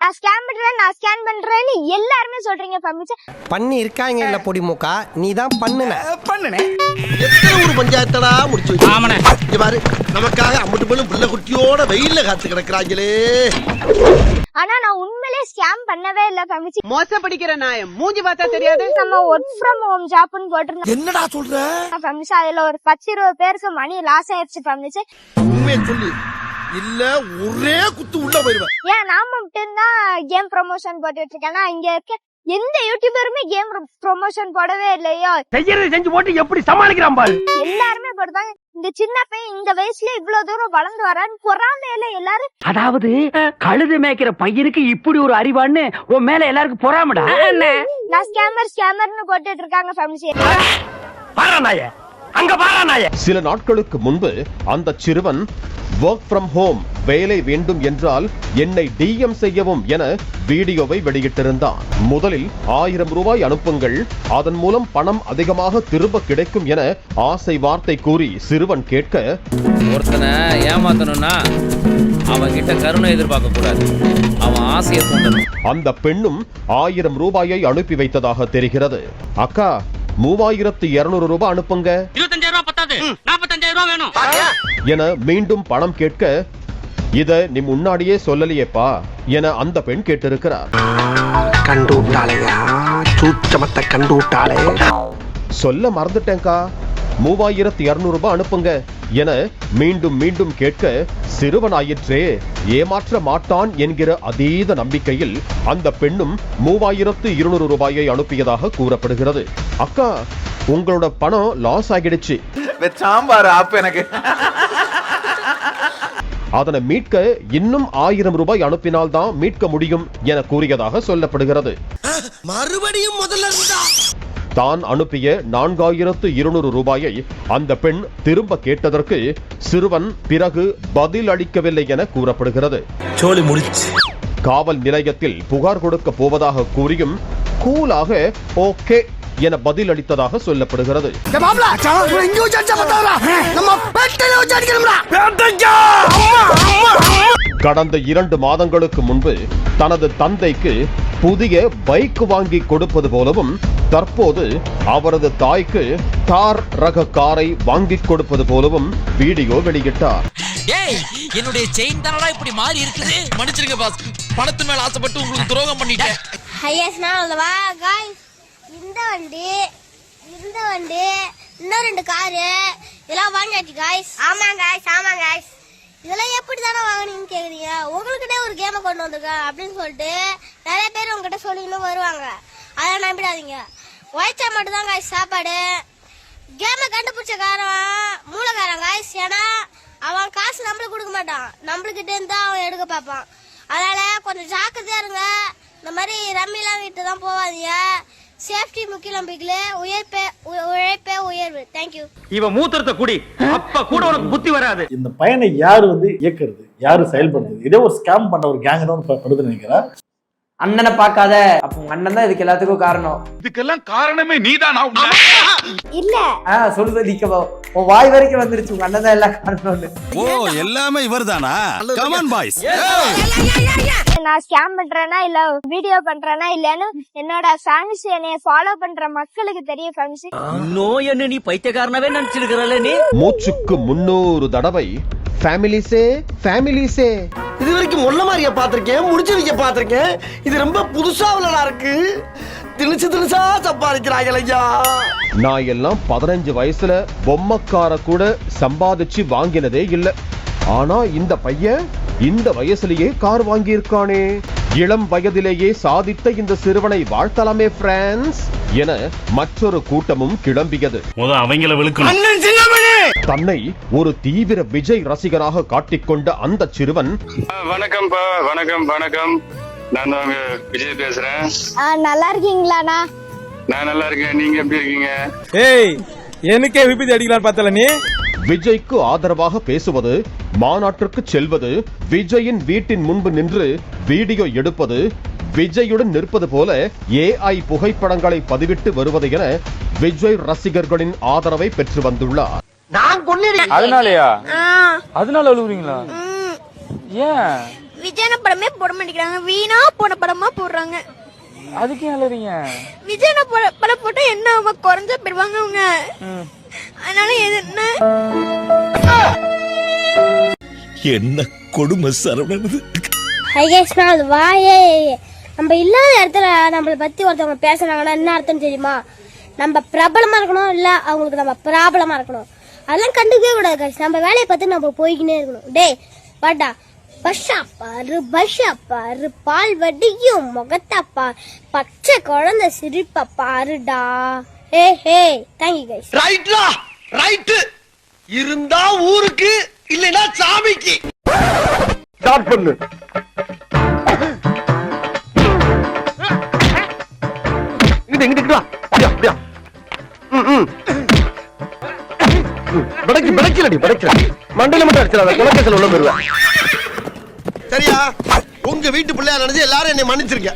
நான் ஸ்கேன் பண்றேன்னு எல்லாருமே சொல்றீங்க ஃபேமிலி. பண்ணி இருக்காங்க இல்ல பொடி மூக்கா, நீ தான் பண்ணுன. எத்தனை ஒரு பஞ்சாயத்தடா முடிச்சு வச்சு பாரு. நமக்காக அம்பட்டு போலும் புள்ள குட்டியோட வெயில்ல காத்து கிடக்குறாங்களே. ஆனா நான் உண்மையிலே ஸ்கேம் பண்ணவே இல்ல ஃபேமிலி. மோசம் படிக்கிற நாயம் மூஞ்சி பார்த்தா தெரியாது. நம்ம ஒர்க் ஃப்ரம் ஹோம் ஜாப்னு போட்டுருந்தோம். என்னடா சொல்ற ஃபேமிலி? அதுல ஒரு 10-20 பேருக்கு மணி லாஸ் ஆயிருச்சு ஃபேமிலி. உண்மையை சொல்லு, இல்ல ஒரே குத்து உள்ள போயிருவேன். ஏன் நான் மட்டும்தான் கேம் ப்ரமோஷன் போட்டுட்டு இருக்கேன்னா, இங்க இருக்க எந்த யூடியூபருமே கேம் ப்ரமோஷன் போடவே இல்லையோ. செய்யறது செஞ்சு போட்டு எப்படி சமாளிக்கிறான் பாரு. எல்லாருமே போடுறாங்க. இந்த சின்ன பையன் இந்த வயசுல இவ்வளவு தூரம் வளர்ந்து வரான்னு பொறாமையில எல்லாரும். அதாவது கழுது மேய்க்கிற பையனுக்கு இப்படி ஒரு அறிவான்னு உன் மேல எல்லாருக்கும் பொறாமடா. நான் ஸ்கேமர்னு போட்டுட்டு இருக்காங்க ஃபேமிலி. பாரானாய அங்க பாரானாய. சில நாட்களுக்கு முன்பு அந்த சிறுவன் வொர்க் ஃப்ரம் ஹோம் வேலை வேண்டும் என்றால் என்னை டிஎம் செய்யவும் என வீடியோவை வெளியிட்டிருந்தான். முதலில் 1000 ரூபாய் அனுப்புங்கள், அதன் மூலம் பணம் அதிகமாக திரும்ப கிடைக்கும் என ஆசை வார்த்தை கூறி சிறுவன் கேட்க, ஒருத்தனை ஏமாத்தணும்னா அவன் கிட்ட கருணை எதிர்பார்க்க கூடாது, அவன் ஆசையை தூண்டணும். அந்த பெண்ணும் 1000 ரூபாயை அனுப்பி வைத்ததாக தெரிகிறது. அக்கா 3200 ரூபாய் அனுப்புங்க, 25,000 ரூபாய் பத்தாது, 45,000 ரூபாய் வேணும் என மீண்டும் பணம் கேட்க, இத நீ முன்னாடியே சொல்லலையேப்பா என அந்த பெண் கேட்டிருக்கிறார். கண்டு விட்டாளையா, சூச்சமத்தை கண்டு விட்டாளே. சொல்ல மறந்துட்டேன்க்கா, 3200 ரூபாய் அனுப்புங்க என மீண்டும் மீண்டும் கேட்க, சிறுவனாயிற்றே ஏமாற்ற மாட்டான் என்கிற அதீத நம்பிக்கையில் அந்த பெண்ணும் 3200 ரூபாயை அனுப்பியதாக கூறப்படுகிறது. அக்கா உங்களோட பணம் லாஸ் ஆகிடுச்சு, சாம்பார் ஆப் எனக்கு. அதனை மீட்க இன்னும் 1000 ரூபாய் அனுப்பினால்தான் மீட்க முடியும் என கூறியதாக சொல்லப்படுகிறது. மறுபடியும் முதல்ல இருந்தா தான் அனுப்பிய 4200 ரூபாயை அந்த பெண் திரும்ப கேட்டதற்கு சிறுவன் பிறகு பதில் அளிக்கவில்லை என கூறப்படுகிறது. சோலி முடிச்சு காவல் நிலையத்தில் புகார் கொடுக்க போவதாக கூறியும் கூலாக ஓகே என பதில் அளித்ததாக சொல்லப்படுகிறது. கடந்த 2 மாதங்களுக்கு முன்பு தனது தந்தைக்கு புதிய பைக் வாங்கி கொடுப்பது போலவும் தற்போது அவரது தாய்க்கு தார் ரக காரை வாங்கி கொடுப்பது போலவும் வீடியோ வெளியிட்டார். என்னுடைய செயின் தானடா இப்படி மாறி இருக்குது, மன்னிச்சிருங்க பாஸ், பணத்து மேல ஆசைப்பட்டு உங்களுக்கு துரோகம் பண்ணிட்டேன். இந்த வண்டி இன்னும் 2 காரு இதெல்லாம் வாங்கியாச்சு காய்ஸ். ஆமா காய்ஸ் இதெல்லாம் எப்படி தானே வாங்கினீங்கன்னு கேக்குறீங்க. உங்களுக்கிட்டே ஒரு கேமை கொண்டு வந்திருக்கேன் அப்படின்னு சொல்லிட்டு நிறைய பேர் உங்ககிட்ட சொல்லின்னு வருவாங்க. அதெல்லாம் நம்பிடாதீங்க. உழைச்சா மட்டும் தான் காய்ஸ் சாப்பாடு. கேமை கண்டுபிடிச்ச மூலக்காரன் காய்ஸ். ஏன்னா அவன் காசு நம்மளுக்கு கொடுக்க மாட்டான், நம்மளுக்கிட்டே இருந்தா அவன் எடுக்க பார்ப்பான். அதனால கொஞ்சம் ஜாக்கிரதையா இருங்க. இந்த மாதிரி ரம்மிலாம் விட்டு தான் போவாதீங்க. சேஃப்டி முக்கியம், உழைப்பே உயர்வு. தேங்க்யூ. இவன் மூத்திரத்தை குடி, அப்ப கூட உனக்கு புத்தி வராது. இந்த பையனை யாரு இயக்குறது, யாரு செயல்படுறது, இதே ஒரு ஸ்கேம் பண்ண ஒரு கேங் தான் படுது நினைக்கிறேன். அண்ணனை பார்க்காத, அப்ப உங்க அண்ணன் தான் இதுக்கு எல்லாத்துக்கும் காரணம். இதுக்கெல்லாம் காரணமே நீதானா? இல்ல சொல்லுது நீக்க உன் வாய் வரைக்கும் வந்துருச்சு, உங்க அண்ணன் தான் எல்லாம் காரணம். ஓ எல்லாமே இவர்தானா? Come on boys. நான் ஸ்கேம் பண்றேனா இல்ல வீடியோ பண்றேனா இல்லன்னு என்னோட ஃபேன்ஸ் என்னைய ஃபாலோ பண்ற மக்களுக்கு தெரியும் ஃபேன்ஸ். இன்னும் என்ன நீ பைத்தியக்காரனவே நினைச்சிருக்கறல நீ? மூச்சுக்கு 300 தடவை ஃபேமிலிஸே ஃபேமிலிஸே. இது வரைக்கும் முள்ள மாதிரியா பாத்திருக்கேன், முடிச்சு வைக்க பாத்திருக்கேன். இது ரொம்ப புதுசா உள்ளதா இருக்கு. திணிச்சா சம்பாதிக்கிறாங்க ஐயா. நான் எல்லாம் 15 வயசுல பொம்மக்கார கூட சம்பாதிச்சு வாங்கினதே இல்ல. ஆனா இந்த பையன் இந்த வயசுலயே கார் வாங்கியிருக்கானே. இளம் வயதிலேயே சாதித்த இந்த சிறுவனை வாழ்த்தலாமே பிரான்ஸ் என மற்றொரு கூட்டமும் கிளம்பியது. அவங்கள விழுக்கணும். தன்னை ஒரு தீவிர விஜய் ரசிகராக காட்டிக்கொண்ட அந்த சிறுவன், வணக்கம்ப்பா, வணக்கம், நான் தான் விஜய் பேசுறேன். நல்லா இருக்கீங்களாண்ணா? நான் நல்லா இருக்கேன், நீங்க எப்படி இருக்கீங்க? ஏய் எனக்கே விபத்து அடிக்கலாம் பார்த்தல நீ. விஜய்க்கு ஆதரவாக பேசுவது, மாநாட்டிற்கு செல்வது, விஜயின் வீட்டின் முன்பு நின்று வீடியோ எடுப்பது, விஜயுடன் நிற்பது போல AI புகைப்படங்களை பதிவிட்டு வருவது என விஜய் ரசிகர்களின் ஆதரவை பெற்று வந்துள்ளார். நான் கொன்னேன். அதனாலயா? அதனால அழுகுறீங்களா? ஏன்? விஜயன படமே போட மாட்டேங்கிறாங்க, வீணா போன படமா போடுறாங்க. அதுக்கு அழறீங்க? விஜயன படம் போட்டா என்ன அவங்க குறைஞ்சா போயிடுவாங்க அவங்க. அதனால என்ன கொடுமை சரவணன். அது வாயே நம்ம இல்லாத இடத்துல நம்மளை பத்தி ஒருத்தவங்க பேசுறாங்கன்னா என்ன அர்த்தம் தெரியுமா? நம்ம பிரபலமா இருக்கணும், இல்ல அவங்களுக்கு நம்ம ப்ராபலமா இருக்கணும். அதெல்லாம் கண்டுக்கவே கூடாது guys. நம்ம வேலையை பார்த்து நம்ம போய்கினே இருக்கணும். டேய் வாடா, பஷா பாரு, பால் வடியும் முகத்தப்பா, பச்சை குழந்தை சிரிப்ப பாருடா. ஹே தேங்க்யூ கைஸ். ரைட்லா ரைட். இருந்தா ஊருக்கு, இல்லைன்னா சாமிக்கு. ஸ்டார்ட் பண்ணு. இங்கிட்டு வா. அப்படியா. படைக்கல மண்டல மட்டும் அடிச்சிடாத, குலக்கேசல் உள்ள போயிருவேன். சரியா? உங்க வீட்டு பிள்ளையா நினைச்சு எல்லாரும் என்னை மன்னிச்சிருக்க.